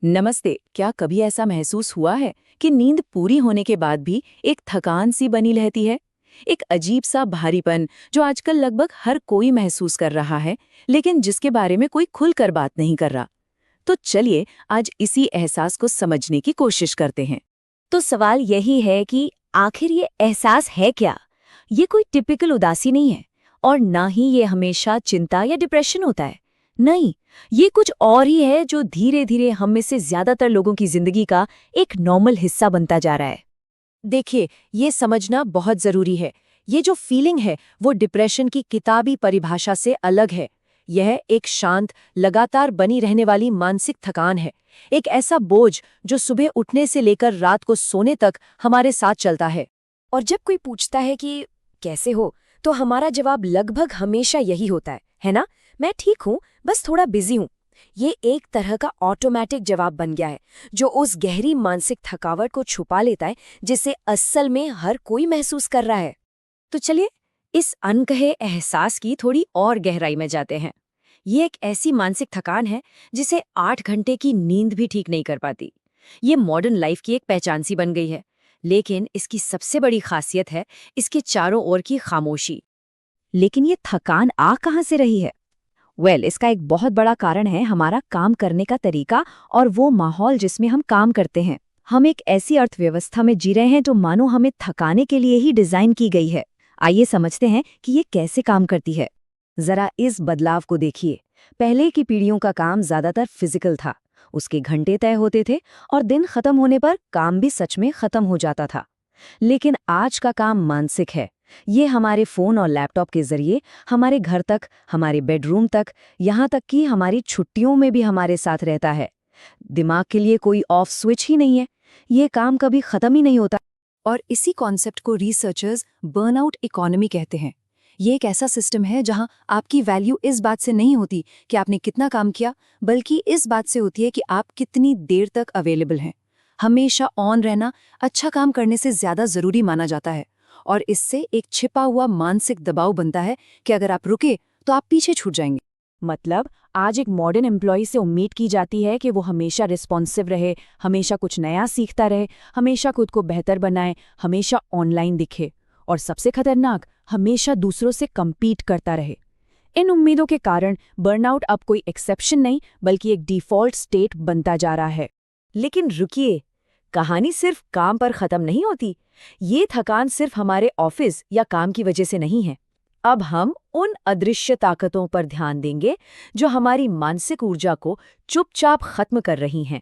नमस्ते। क्या कभी ऐसा महसूस हुआ है कि नींद पूरी होने के बाद भी एक थकान सी बनी रहती है? एक अजीब सा भारीपन जो आजकल लगभग हर कोई महसूस कर रहा है, लेकिन जिसके बारे में कोई खुलकर बात नहीं कर रहा। तो चलिए आज इसी एहसास को समझने की कोशिश करते हैं। तो सवाल यही है कि आखिर ये एहसास है क्या? ये कोई टिपिकल उदासी नहीं है और ना ही ये हमेशा चिंता या डिप्रेशन होता है। नहीं, ये कुछ और ही है जो धीरे धीरे हम में से ज्यादातर लोगों की जिंदगी का एक नॉर्मल हिस्सा बनता जा रहा है। देखिए, ये समझना बहुत जरूरी है। ये जो फीलिंग है वो डिप्रेशन की किताबी परिभाषा से अलग है। यह एक शांत, लगातार बनी रहने वाली मानसिक थकान है। एक ऐसा बोझ जो सुबह उठने से लेकर रात को सोने तक हमारे साथ चलता है। और जब कोई पूछता है कि कैसे हो, तो हमारा जवाब लगभग हमेशा यही होता है ना? मैं ठीक हूँ, बस थोड़ा बिजी हूँ। ये एक तरह का ऑटोमेटिक जवाब बन गया है जो उस गहरी मानसिक थकावट को छुपा लेता है जिसे असल में हर कोई महसूस कर रहा है। तो चलिए इस अनकहे एहसास की थोड़ी और गहराई में जाते हैं। ये एक ऐसी मानसिक थकान है जिसे 8 घंटे की नींद भी ठीक नहीं कर पाती। ये मॉडर्न लाइफ की एक पहचान सी बन गई है। लेकिन इसकी सबसे बड़ी खासियत है इसके चारों ओर की खामोशी। लेकिन ये थकान आ कहाँ से रही है? इसका एक बहुत बड़ा कारण है हमारा काम करने का तरीका और वो माहौल जिसमें हम काम करते हैं। हम एक ऐसी अर्थव्यवस्था में जी रहे हैं जो मानो हमें थकाने के लिए ही डिजाइन की गई है। आइए समझते हैं कि ये कैसे काम करती है। जरा इस बदलाव को देखिए। पहले की पीढ़ियों का काम ज्यादातर फिजिकल था। उसके घंटे तय होते थे और दिन खत्म होने पर काम भी सच में खत्म हो जाता था। लेकिन आज का काम मानसिक है। ये हमारे फोन और लैपटॉप के जरिए हमारे घर तक, हमारे बेडरूम तक, यहाँ तक कि हमारी छुट्टियों में भी हमारे साथ रहता है। दिमाग के लिए कोई ऑफ स्विच ही नहीं है। ये काम कभी खत्म ही नहीं होता। और इसी कॉन्सेप्ट को रिसर्चर्स बर्नआउट इकोनॉमी कहते हैं। ये एक ऐसा सिस्टम है जहां आपकी वैल्यू इस बात से नहीं होती कि आपने कितना काम किया, बल्कि इस बात से होती है कि आप कितनी देर तक अवेलेबल हैं। हमेशा ऑन रहना अच्छा काम करने से ज्यादा जरूरी माना जाता है। और इससे एक छिपा हुआ मानसिक दबाव बनता है कि अगर आप रुके तो आप पीछे छूट जाएंगे। मतलब आज एक मॉडर्न एम्प्लॉय से उम्मीद की जाती है कि वो हमेशा रिस्पॉन्सिव रहे, हमेशा कुछ नया सीखता रहे, हमेशा खुद को बेहतर बनाए, हमेशा ऑनलाइन दिखे और सबसे खतरनाक, हमेशा दूसरों से कम्पीट करता रहे। इन उम्मीदों के कारण बर्नआउट अब कोई एक्सेप्शन नहीं बल्कि एक डिफ़ॉल्ट स्टेट बनता जा रहा है। लेकिन रुकिए, कहानी सिर्फ काम पर खत्म नहीं होती। ये थकान सिर्फ हमारे ऑफिस या काम की वजह से नहीं है। अब हम उन अदृश्य ताकतों पर ध्यान देंगे जो हमारी मानसिक ऊर्जा को चुपचाप खत्म कर रही हैं।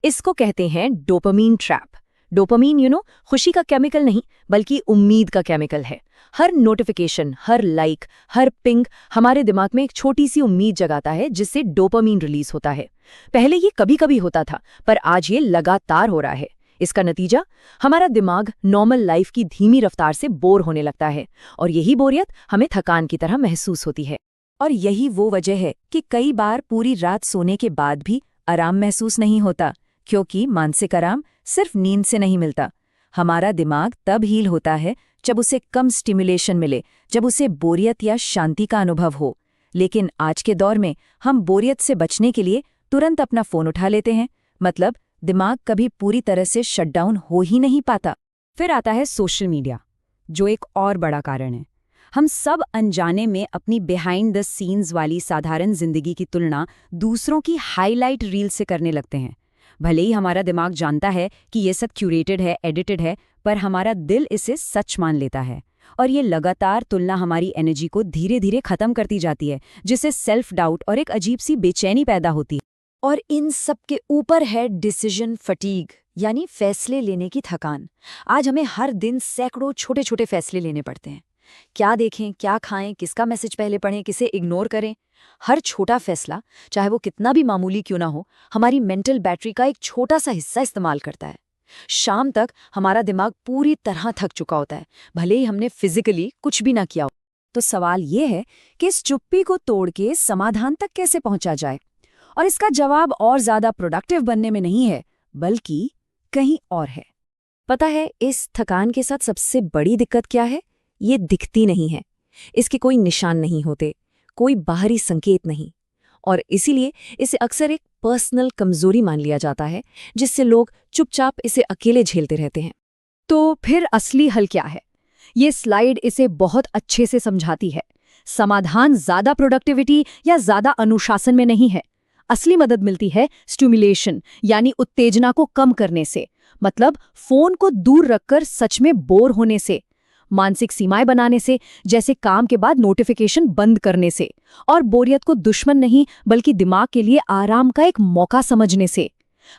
इसको कहते हैं डोपामीन ट्रैप। डोपामीन खुशी का केमिकल नहीं बल्कि उम्मीद का केमिकल है। हर नोटिफिकेशन, हर लाइक, हर पिंग हमारे दिमाग में एक छोटी सी उम्मीद जगाता है जिससे डोपामीन रिलीज होता है। पहले ये कभी-कभी होता था, पर आज ये लगातार हो रहा है। इसका नतीजा, हमारा दिमाग नॉर्मल लाइफ की धीमी रफ्तार से बोर होने लगता है और यही बोरियत हमें थकान की तरह महसूस होती है। और यही वो वजह है कि कई बार पूरी रात सोने के बाद भी आराम महसूस नहीं होता, क्योंकि मानसिक आराम सिर्फ नींद से नहीं मिलता। हमारा दिमाग तब हील होता है जब उसे कम स्टिमुलेशन मिले, जब उसे बोरियत या शांति का अनुभव हो। लेकिन आज के दौर में हम बोरियत से बचने के लिए तुरंत अपना फोन उठा लेते हैं। मतलब दिमाग कभी पूरी तरह से शटडाउन हो ही नहीं पाता। फिर आता है सोशल मीडिया, जो एक और बड़ा कारण है। हम सब अनजाने में अपनी बिहाइंड द सीन्स वाली साधारण जिंदगी की तुलना दूसरों की हाईलाइट रील से करने लगते हैं। भले ही हमारा दिमाग जानता है कि ये सब क्यूरेटेड है, एडिटेड है, पर हमारा दिल इसे सच मान लेता है। और ये लगातार तुलना हमारी एनर्जी को धीरे धीरे खत्म करती जाती है, जिससे सेल्फ डाउट और एक अजीब सी बेचैनी पैदा होती है। और इन सब के ऊपर है डिसीजन फटीग, यानी फैसले लेने की थकान। आज हमें हर दिन सैकड़ों छोटे छोटे फैसले लेने पड़ते हैं। क्या देखें, क्या खाएं, किसका मैसेज पहले पढ़ें, किसे इग्नोर करें। हर छोटा फैसला, चाहे वो कितना भी मामूली क्यों ना हो, हमारी मेंटल बैटरी का एक छोटा सा हिस्सा इस्तेमाल करता है। शाम तक हमारा दिमाग पूरी तरह थक चुका होता है, भले ही हमने फिजिकली कुछ भी ना किया हो। तो सवाल ये है कि इस चुप्पी को तोड़ के समाधान तक कैसे पहुंचा जाए? और इसका जवाब और ज्यादा प्रोडक्टिव बनने में नहीं है, बल्कि कहीं और है। पता है इस थकान के साथ सबसे बड़ी दिक्कत क्या है? ये दिखती नहीं है। इसके कोई निशान नहीं होते, कोई बाहरी संकेत नहीं। और इसीलिए इसे अक्सर एक पर्सनल कमजोरी मान लिया जाता है, जिससे लोग चुपचाप इसे अकेले झेलते रहते हैं। तो फिर असली हल क्या है? ये स्लाइड इसे बहुत अच्छे से समझाती है। समाधान ज्यादा प्रोडक्टिविटी या ज्यादा अनुशासन में नहीं है। असली मदद मिलती है स्टिमुलेशन यानी उत्तेजना को कम करने से, मतलब फोन को दूर रखकर सच में बोर होने से, मानसिक सीमाएं बनाने से, जैसे काम के बाद नोटिफिकेशन बंद करने से, और बोरियत को दुश्मन नहीं बल्कि दिमाग के लिए आराम का एक मौका समझने से।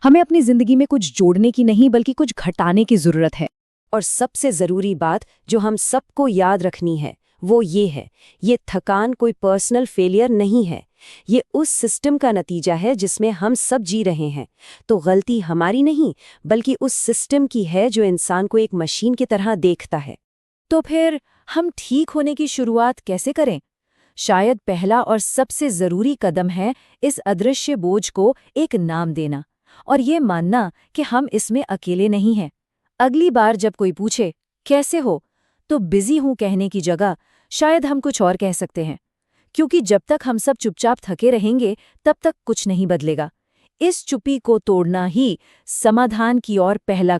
हमें अपनी जिंदगी में कुछ जोड़ने की नहीं बल्कि कुछ घटाने की जरूरत है। और सबसे जरूरी बात जो हम सबको याद रखनी है वो ये है, ये थकान कोई पर्सनल फेलियर नहीं है, ये उस सिस्टम का नतीजा है जिसमें हम सब जी रहे हैं। तो गलती हमारी नहीं बल्कि उस सिस्टम की है जो इंसान को एक मशीन की तरह देखता है। तो फिर हम ठीक होने की शुरुआत कैसे करें? शायद पहला और सबसे जरूरी कदम है इस अदृश्य बोझ को एक नाम देना और ये मानना कि हम इसमें अकेले नहीं हैं। अगली बार जब कोई पूछे कैसे हो, तो बिजी हूं कहने की जगह शायद हम कुछ और कह सकते हैं, क्योंकि जब तक हम सब चुपचाप थके रहेंगे तब तक कुछ नहीं बदलेगा। इस चुप्पी को तोड़ना ही समाधान की ओर पहला